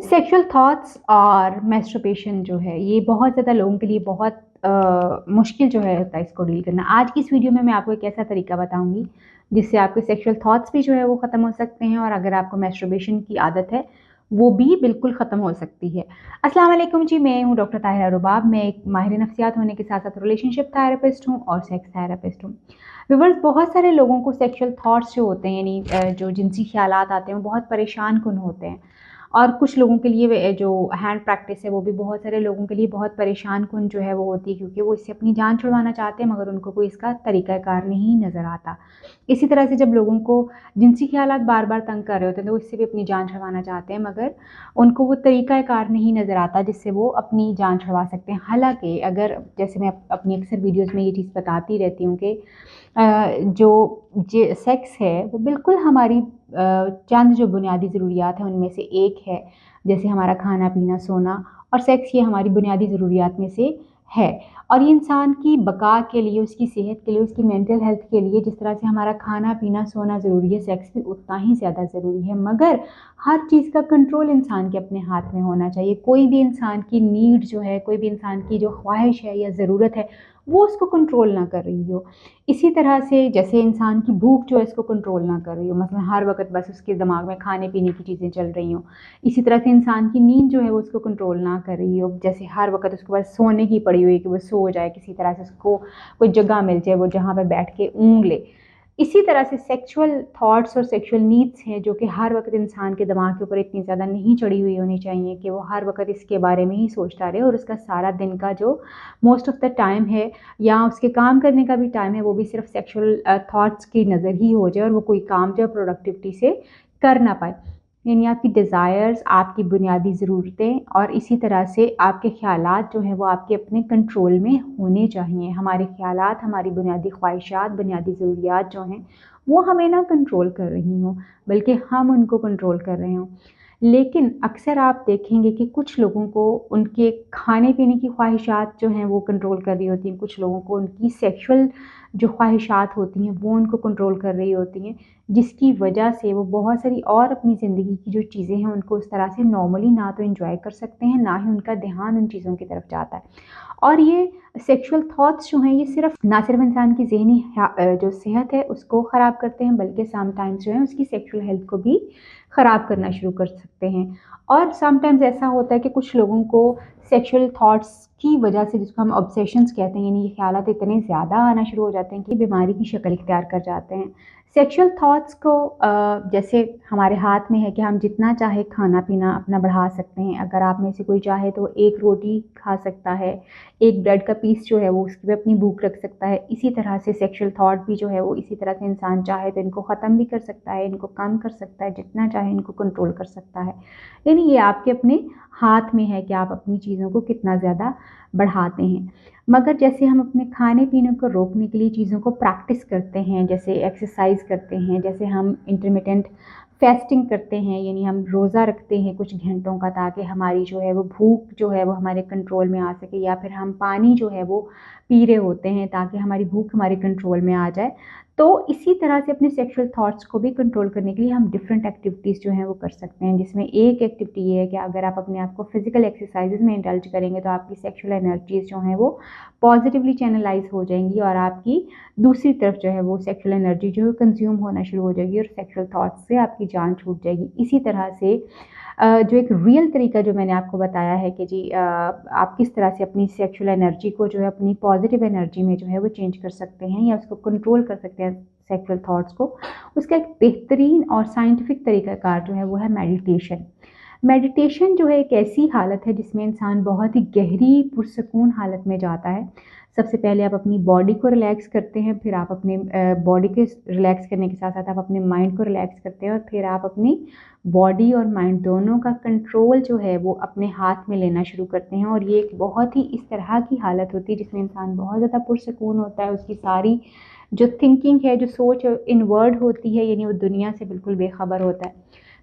Sexual thoughts और masturbation जो है ये बहुत ज़्यादा लोगों के लिए बहुत मुश्किल जो है होता है इसको डील करना। आज की इस वीडियो में मैं आपको एक ऐसा तरीका बताऊंगी जिससे आपके सेक्सुअल थॉट्स भी जो है वो ख़त्म हो सकते हैं, और अगर आपको मैस्टरबेशन की आदत है वो भी बिल्कुल ख़त्म हो सकती है। अस्सलाम वालेकुम जी, मैं हूँ डॉक्टर ताहिरा रुबाब। मैं एक माहिर नफ्सियात होने के साथ साथ रिलेशनशिप थेरेपिस्ट हूँ और सेक्स थेरेपिस्ट हूँ। व्यूअर्स, बहुत सारे लोगों को सेक्सुअल थॉट्स जो होते हैं, यानी जो जिनसी ख्यालात आते हैं वो बहुत परेशान कुन होते हैं। और कुछ लोगों के लिए जो हैंड प्रैक्टिस है वो भी बहुत सारे लोगों के लिए बहुत परेशान कुन जो है वो होती है, क्योंकि वो इससे अपनी जान छुड़वाना चाहते हैं मगर उनको कोई इसका तरीक़ाकार नहीं नज़र आता। इसी तरह से जब लोगों को जिनसी ख़्यालात बार बार तंग कर रहे होते हैं तो इससे भी अपनी जान छुड़वाना चाहते हैं, मगर उनको वो तरीक़ाकार नहीं नज़र आता जिससे वो अपनी जान छुड़वा सकते हैं। हालाँकि अगर, जैसे मैं अपनी अक्सर वीडियोज़ में ये चीज़ बताती रहती हूँ कि जो सेक्स है वो बिल्कुल हमारी चंद जो बुनियादी ज़रूरियात हैं उनमें से एक है। जैसे हमारा खाना पीना सोना और सेक्स, ये हमारी बुनियादी ज़रूरियात में से है। और ये इंसान की बका के लिए, उसकी सेहत के लिए, उसकी मेंटल हेल्थ के लिए जिस तरह से हमारा खाना पीना सोना ज़रूरी है, सेक्स भी उतना ही ज़्यादा ज़रूरी है। मगर हर चीज़ का कंट्रोल इंसान के अपने हाथ में होना चाहिए। कोई भी इंसान की नीड जो है, कोई भी इंसान की जो ख्वाहिश है या ज़रूरत है, वो उसको कंट्रोल ना कर रही हो। इसी तरह से जैसे इंसान की भूख जो है इसको कंट्रोल ना कर रही हो, मतलब हर वक्त बस उसके दिमाग में खाने पीने की चीज़ें चल रही हों। इसी तरह से इंसान की नींद जो है वो उसको कंट्रोल ना कर रही हो, जैसे हर वक्त उसको बस सोने की पड़ी हुई है कि वो सो जाए, किसी तरह से उसको कोई जगह मिल जाए वो जहाँ पे बैठ के ऊँघ ले। इसी तरह से सेक्सुअल थॉट्स और सेक्सुअल नीड्स हैं जो कि हर वक्त इंसान के दिमाग के ऊपर इतनी ज़्यादा नहीं चढ़ी हुई होनी चाहिए कि वो हर वक्त इसके बारे में ही सोचता रहे, और उसका सारा दिन का जो मोस्ट ऑफ द टाइम है या उसके काम करने का भी टाइम है वो भी सिर्फ सेक्सुअल थॉट्स की नज़र ही हो जाए, और वो कोई काम जो प्रोडक्टिविटी से कर ना पाए। यानी आपकी डिज़ायर्स, आपकी बुनियादी ज़रूरतें और इसी तरह से आपके ख़्यालात जो हैं वो आपके अपने कंट्रोल में होने चाहिए। हमारे ख़्यालात, हमारी बुनियादी ख्वाहिशात, बुनियादी ज़रूरियात जो हैं वो हमें ना कंट्रोल कर रही हों, बल्कि हम उनको कंट्रोल कर रहे हों। लेकिन अक्सर आप देखेंगे कि कुछ लोगों को उनके खाने पीने की ख्वाहिशात जो हैं वो कंट्रोल कर रही होती हैं, कुछ लोगों को उनकी सेक्सुअल जो ख्वाहिशात होती हैं वो उनको कंट्रोल कर रही होती हैं, जिसकी वजह से वो बहुत सारी और अपनी ज़िंदगी की जो चीज़ें हैं उनको उस तरह से नॉर्मली ना तो एंजॉय कर सकते हैं, ना ही उनका ध्यान उन चीज़ों की तरफ जाता है। और ये सेक्सुअल थॉट्स जो हैं ये ना सिर्फ इंसान की ज़हनी जो सेहत है उसको ख़राब करते हैं, बल्कि समटाइम्स जो है उसकी सेक्सुअल हेल्थ को भी ख़राब करना शुरू कर सकते हैं। और समटाइम्स ऐसा होता है कि कुछ लोगों को सेक्सुअल थॉट्स की वजह से, जिसको हम ऑब्सेशंस कहते हैं, यानी ये ख़्यालात इतने ज़्यादा आना शुरू हो जाते हैं कि बीमारी की शक्ल इख्तियार कर जाते हैं। सेक्सुअल थॉट्स को जैसे हमारे हाथ में है कि हम जितना चाहे खाना पीना अपना बढ़ा सकते हैं। अगर आप में से कोई चाहे तो एक रोटी खा सकता है, एक ब्रेड का पीस जो है वो उसकी भी अपनी भूख रख सकता है। इसी तरह से सेक्सुअल थॉट भी जो है वो इसी तरह से इंसान चाहे तो इनको ख़त्म भी कर सकता है, इनको कम कर सकता है, जितना चाहे इनको कंट्रोल कर सकता है। यानी ये आपके अपने हाथ में है कि आप अपनी चीज़ों को कितना ज़्यादा बढ़ाते हैं। मगर जैसे हम अपने खाने पीने को रोकने के लिए चीज़ों को प्रैक्टिस करते हैं, जैसे एक्सरसाइज करते हैं, जैसे हम इंटरमिटेंट फास्टिंग करते हैं, यानी हम रोज़ा रखते हैं कुछ घंटों का, ताकि हमारी जो है वो भूख जो है वो हमारे कंट्रोल में आ सके, या फिर हम पानी जो है वो पी रहे होते हैं ताकि हमारी भूख हमारे कंट्रोल में आ जाए। तो इसी तरह से अपने सेक्सुअल थॉट्स को भी कंट्रोल करने के लिए हम डिफरेंट एक्टिविटीज़ जो हैं वो कर सकते हैं, जिसमें एक एक्टिविटी ये है कि अगर आप अपने आप को फिजिकल एक्सरसाइजेज में इंडल्ज करेंगे तो आपकी सेक्सुअल एनर्जीज जो हैं वो पॉजिटिवली चैनलाइज हो जाएंगी, और आपकी दूसरी तरफ जो है वो सेक्सुअल एनर्जी जो है कंज्यूम होना शुरू हो जाएगी, और सेक्सुअल थॉट्स से आपकी जान छूट जाएगी। इसी तरह से जो एक रियल तरीका जो मैंने आपको बताया है कि जी आप किस तरह से अपनी सेक्सुअल एनर्जी को जो है अपनी पॉजिटिव एनर्जी में जो है वो चेंज कर सकते हैं या उसको कंट्रोल कर सकते हैं सेक्सुअल थॉट्स को, उसका एक बेहतरीन और साइंटिफिक तरीक़ाकार जो है वो है मेडिटेशन। मेडिटेशन जो है एक ऐसी हालत है जिसमें इंसान बहुत ही गहरी पुरसकून हालत में जाता है। सबसे पहले आप अपनी बॉडी को रिलैक्स करते हैं, फिर आप अपने बॉडी के रिलैक्स करने के साथ साथ आप अपने माइंड को रिलैक्स करते हैं, और फिर आप अपनी बॉडी और माइंड दोनों का कंट्रोल जो है वो अपने हाथ में लेना शुरू करते हैं। और ये एक बहुत ही इस तरह की हालत होती है जिसमें इंसान बहुत ज़्यादा पुरसकून होता है, उसकी सारी जो थिंकिंग है, जो सोच इनवर्ड होती है, यानी वो दुनिया से बिल्कुल बेखबर होता है।